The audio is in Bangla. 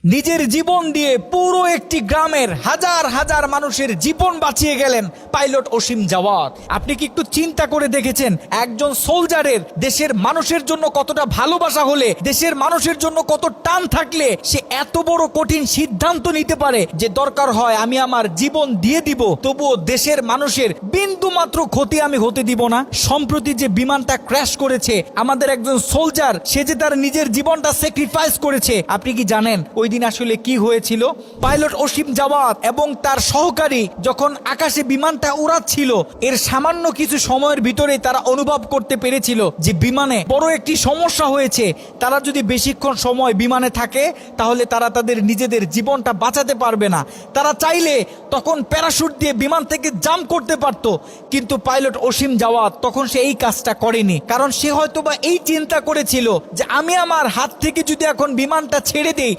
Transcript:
নিজের জীবন দিয়ে পুরো একটি গ্রামের হাজার হাজার মানুষের জীবন বাঁচিয়ে গেলেন পাইলট অসীম জাওয়াদ। আপনি কি একটু চিন্তা করে দেখেছেন একজন সোলজারের দেশের মানুষের জন্য কতটা ভালোবাসা হলে, দেশের মানুষের জন্য কত টান থাকলে সে এত বড় কঠিন সিদ্ধান্ত নিতে পারে যে দরকার হয় আমি আমার জীবন দিয়ে দিব, তবুও দেশের মানুষের বিন্দু মাত্র ক্ষতি আমি হতে দিব না। সম্প্রতি যে বিমানটা ক্র্যাশ করেছে, আমাদের একজন সোলজার সে যে তার নিজের জীবনটা স্যাক্রিফাইস করেছে, আপনি কি জানেন ওই দিন আসলে কি হয়েছিল? পাইলট অসীম জাওয়াদ এবং তার সহকারী যখন আকাশে বিমানটা উড়াচ্ছিল, এর সামান্য কিছু সময়ের ভিতরে তারা অনুভব করতে পেরেছিল যে বিমানে বড় একটি সমস্যা হয়েছে। তারা যদি বেশিক্ষণ সময় বিমানে থাকে তাহলে তারা তাদের নিজেদের জীবনটা বাঁচাতে পারবে না। তারা চাইলে তখন প্যারাশুট দিয়ে বিমান থেকে জাম্প করতে পারত, কিন্তু পাইলট অসীম জাওয়াদ তখন সে এই কাজটা করেনি, কারণ সে হয়তোবা এই চিন্তা করেছিল যে আমি আমার হাত থেকে যদি এখন বিমানটা ছেড়ে দেই,